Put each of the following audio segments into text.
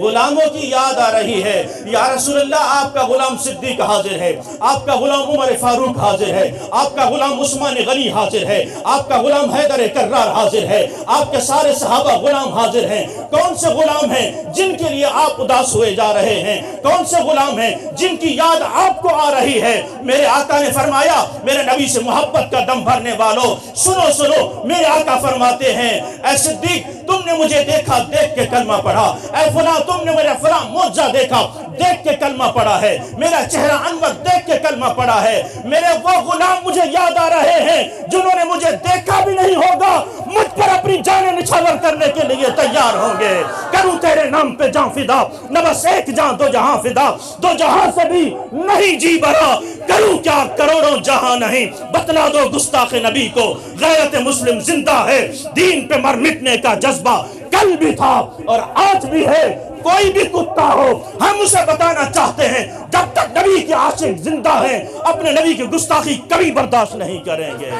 غلاموں کی یاد آ رہی ہے، یا رسول اللہ آپ کا غلام صدیق حاضر ہے، آپ کا غلام عمر فاروق حاضر ہے، آپ کا غلام عثمان غنی حاضر ہے، آپ کا غلام حیدر کرار حاضر ہے، آپ کے سارے صحابہ غلام حاضر ہیں۔ کون سے غلام ہیں جن کے لیے آپ اداس ہوئے جا رہے ہیں؟ کون سے غلام ہیں جن کی یاد آپ کو آ رہی ہے؟ میرے آقا نے فرمایا، میرے نبی سے محبت کا دم بھرنے والوں سنو سنو، میرے آقا فرماتے ہیں، اے صدیق تم نے مجھے دیکھا، دیکھ کے کلمہ پڑھا، اے فلاں تم نے میرا فلاں معجزہ دیکھا، دیکھ کے کلمہ پڑھا ہے، میرا چہرہ انور دیکھ کے کلمہ پڑھا ہے۔ میرے وہ غلام مجھے یاد آ رہے ہیں جنہوں نے مجھے دیکھا بھی نہیں ہوگا، مجھ پر اپنی جانیں نچھاور کرنے کے لیے تیار ہوں گے۔ کروں تیرے نام پہ جان فدا، نہ بس ایک جان دو جہاں فدا، دو جہاں سے بھی نہیں جی بھرا، کروں کیا کروڑوں جہاں نہیں۔ بتلا دو گستاخ نبی کو غیرت مسلم زندہ ہے، دین پہ مر مٹنے کا جذبہ کل بھی تھا اور آج بھی ہے۔ کوئی بھی کتا ہو، ہم اسے بتانا چاہتے ہیں جب تک نبی کے عاشق زندہ ہیں اپنے نبی کی گستاخی کبھی برداشت نہیں کریں گے۔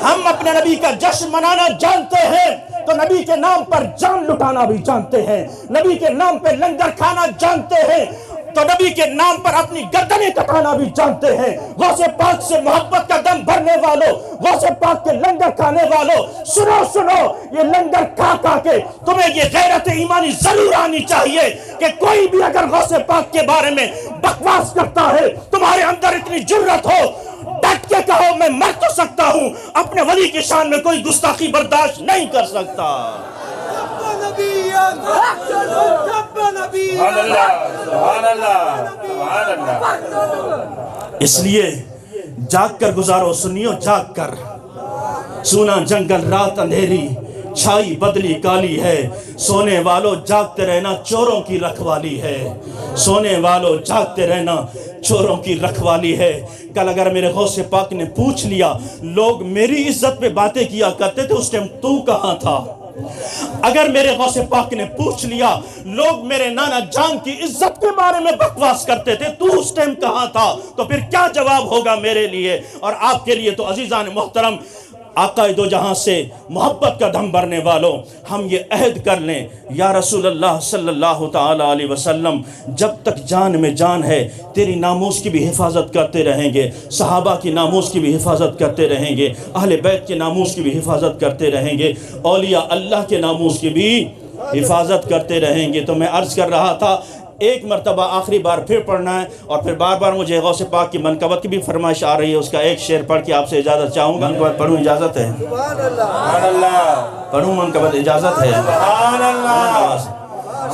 ہم اپنے نبی کا جشن منانا جانتے ہیں تو نبی کے نام پر جان لٹانا بھی جانتے ہیں، نبی کے نام پہ لنگر کھانا جانتے ہیں تو نبی کے نام پر اپنی گردنیں کٹانا بھی جانتے ہیں۔ غوث پاک سے محبت کا دم بھرنے والوں، غوث پاک کے لنگر کھانے والوں، سنو سنو، یہ لنگر کھا کھا کے تمہیں یہ غیرت ایمانی ضرور آنی چاہیے کہ کوئی بھی اگر غوث پاک کے بارے میں بکواس کرتا ہے، تمہارے اندر اتنی جرت ہو، ڈٹ کے کہو میں مر تو سکتا ہوں، اپنے ولی کی شان میں کوئی گستاخی برداشت نہیں کر سکتا۔ اس لیے جاگ کر گزارو سنیو، جاگ کر۔ سونا جنگل رات اندھیری، چھائی بدلی کالی ہے، سونے والوں جاگتے رہنا چوروں کی رکھوالی ہے، سونے والوں جاگتے رہنا چوروں کی رکھوالی ہے۔ کل اگر میرے غوث پاک نے پوچھ لیا، لوگ میری عزت پہ باتیں کیا کرتے تھے، اس ٹائم تو کہاں تھا؟ اگر میرے غوث پاک نے پوچھ لیا، لوگ میرے نانا جان کی عزت کے بارے میں بکواس کرتے تھے، تو اس ٹائم کہاں تھا؟ تو پھر کیا جواب ہوگا میرے لیے اور آپ کے لیے؟ تو عزیزان محترم، آقا دو جہاں سے محبت کا دم بھرنے والوں، ہم یہ عہد کر لیں، یا رسول اللہ صلی اللہ تعالیٰ علیہ وسلم، جب تک جان میں جان ہے تیری ناموس کی بھی حفاظت کرتے رہیں گے، صحابہ کی ناموس کی بھی حفاظت کرتے رہیں گے، اہل بیت کے ناموس کی بھی حفاظت کرتے رہیں گے، اولیاء اللہ کے ناموس کی بھی حفاظت کرتے رہیں گے۔ تو میں عرض کر رہا تھا، ایک مرتبہ آخری بار پھر پڑھنا ہے اور پھر بار بار مجھے غوث پاک کی منقبت کی بھی فرمائش آ رہی ہے، اس کا ایک شعر پڑھ کے آپ سے اجازت چاہوں گا۔ منقبت پڑھوں، اجازت ہے؟ پڑھوں منقبت، اجازت ہے؟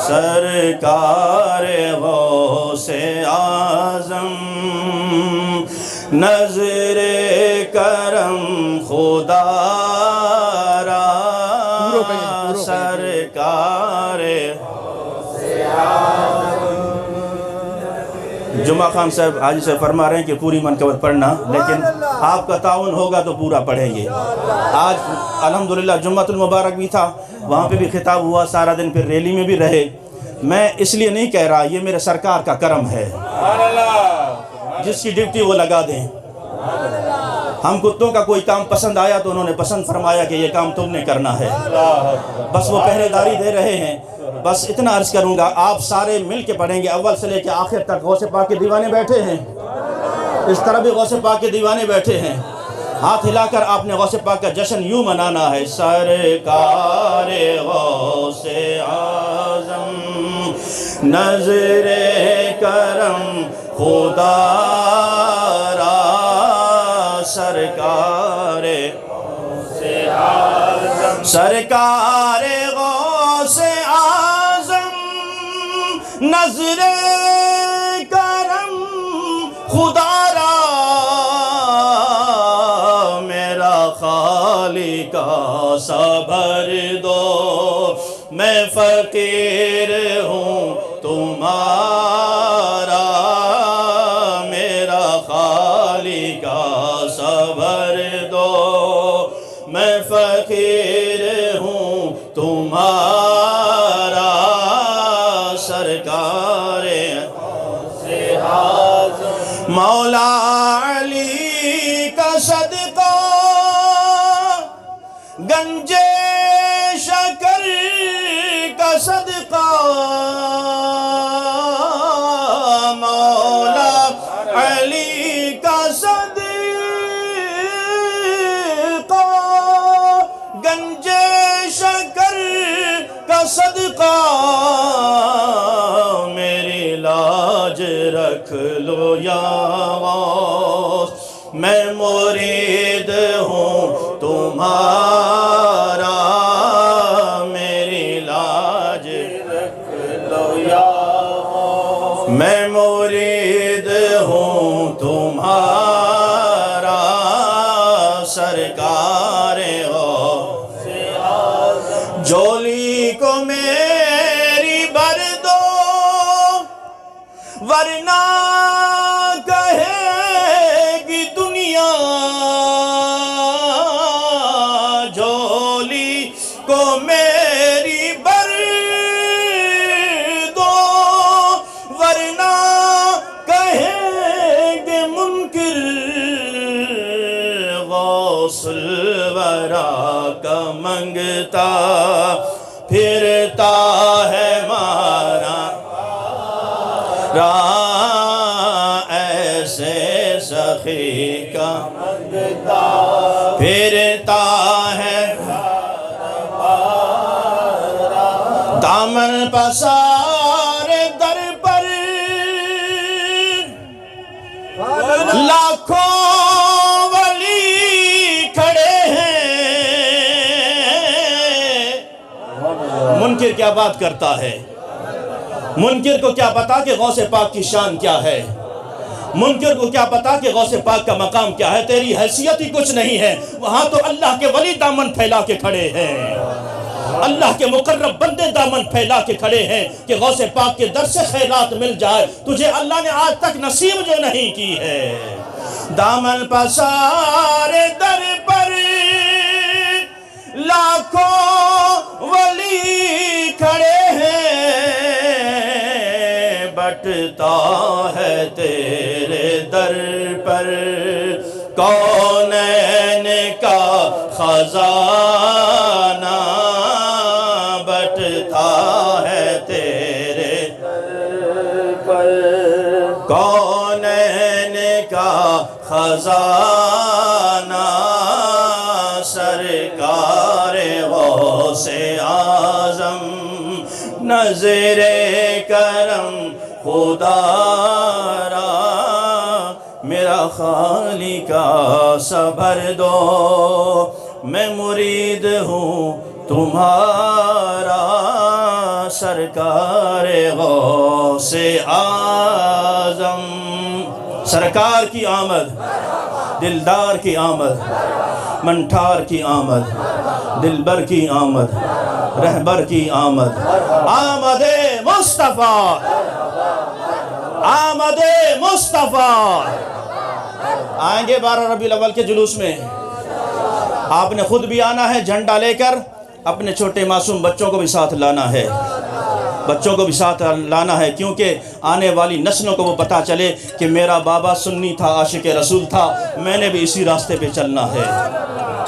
سرکار غوث اعظم نظر کرم خدا را، سرکار جمعہ خان صاحب حاجی سے فرما رہے ہیں کہ پوری منقبت پڑھنا، لیکن آپ کا تعاون ہوگا تو پورا پڑھیں گے۔ آج الحمدللہ جمعۃ المبارک بھی تھا، وہاں پہ بھی خطاب ہوا، سارا دن پھر ریلی میں بھی رہے۔ میں اس لیے نہیں کہہ رہا، یہ میرے سرکار کا کرم ہے، جس کی ڈیوٹی وہ لگا دیں۔ ہم کتوں کا کوئی کام پسند آیا تو انہوں نے پسند فرمایا کہ یہ کام تم نے کرنا ہے، بس وہ پہرے داری دے رہے ہیں۔ بس اتنا عرض کروں گا، آپ سارے مل کے پڑھیں گے، اول سے لے کے آخر تک۔ غوث پاک کے دیوانے بیٹھے ہیں، اس طرح بھی غوث پاک کے دیوانے بیٹھے ہیں، ہاتھ ہلا کر آپ نے غوث پاک کا جشن یوں منانا ہے، سرکار غوث اعظم نظر کرم خدا را، سرکار غوث اعظم، سرکار غوث اعظم نظر کرم خدا را، میرا خالق صبر دو، میں فقیر ہوں تمہارا، میرا خالق صبر دو، میں فقیر ہوں تمہارا، سرکار مولا علی کا صدقہ گنجے شکر کا صدقہ مولا علی کا صدقہ گنجے شکر کا صدقہ میری لاج رکھ لو یا غوث میں مرید ہوں تمہارا میری لاج رکھ لو یا غوث میں مرید ہوں تمہارا سرکار غوث اعظم جولی کو میری بھر دو ورنہ کہے گی دنیا جولی کو میری بھر دو ورنہ کہیں گے منکر غوث الورا کا منگتا پھرتا ہے مارا ایسے سخی کا منگتا پھرتا ہے دامن پسار در پر لاکھوں ولی کھڑے ہیں منکر کیا بات کرتا ہے منکر کو کیا پتا کہ غوث پاک کی شان کیا ہے منکر کو کیا پتا کہ غوث پاک کا مقام کیا ہے تیری حیثیت ہی کچھ نہیں ہے وہاں تو اللہ کے ولی دامن پھیلا کے کھڑے ہیں اللہ کے مقرب بندے دامن پھیلا کے کھڑے ہیں کہ غوث پاک کے در سے خیرات مل جائے تجھے اللہ نے آج تک نصیب جو نہیں کی ہے دامن پسار در پر لاکھوں ولی کھڑے ہیں بٹتا ہے تیرے در پر کونین کا خزانہ بٹتا ہے تیرے در پر کونین کا خزانہ سرکار غوث اعظم نظر کرم خدا را میرا خالقہ صبر دو میں مرید ہوں تمہارا سرکار غوث اعظم سرکار کی آمد دلدار کی آمد منٹھار کی آمد دلبر کی آمد رہبر کی آمد آمد مصطفیٰ آمد مصطفیٰ آئیں گے 12 ربیع الاول کے جلوس میں آپ نے خود بھی آنا ہے جھنڈا لے کر اپنے چھوٹے معصوم بچوں کو بھی ساتھ لانا ہے بچوں کو بھی ساتھ لانا ہے کیونکہ آنے والی نسلوں کو وہ پتہ چلے کہ میرا بابا سنی تھا عاشق رسول تھا میں نے بھی اسی راستے پہ چلنا ہے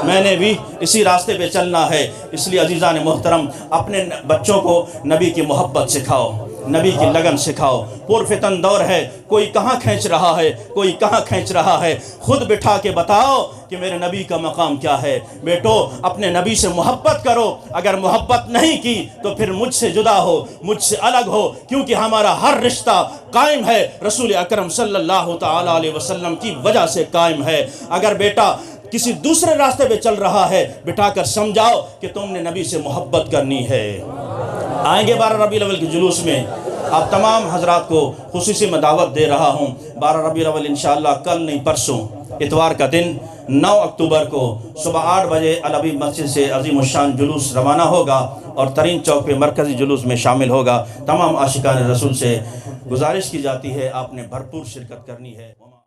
میں نے بھی اسی راستے پہ چلنا ہے اس لیے عزیزان محترم اپنے بچوں کو نبی کی محبت سکھاؤ نبی کی لگن سکھاؤ پرفتن دور ہے کوئی کہاں کھینچ رہا ہے کوئی کہاں کھینچ رہا ہے خود بٹھا کے بتاؤ کہ میرے نبی کا مقام کیا ہے بیٹو اپنے نبی سے محبت کرو اگر محبت نہیں کی تو پھر مجھ سے جدا ہو مجھ سے الگ ہو کیونکہ ہمارا ہر رشتہ قائم ہے رسول اکرم صلی اللہ تعالی علیہ وسلم کی وجہ سے قائم ہے اگر بیٹا کسی دوسرے راستے پہ چل رہا ہے بٹھا کر سمجھاؤ کہ تم نے نبی سے محبت کرنی ہے آئیں گے 12 ربیع الاول کے جلوس میں آپ تمام حضرات کو خصوصی میں دعوت دے رہا ہوں 12 ربیع الاول انشاءاللہ کل نہیں پرسوں اتوار کا دن 9 اکتوبر کو صبح 8 بجے الحبیب مسجد سے عظیم الشان جلوس روانہ ہوگا اور ترین چوک پہ مرکزی جلوس میں شامل ہوگا تمام عاشقان رسول سے گزارش کی جاتی ہے آپ نے بھرپور شرکت کرنی ہے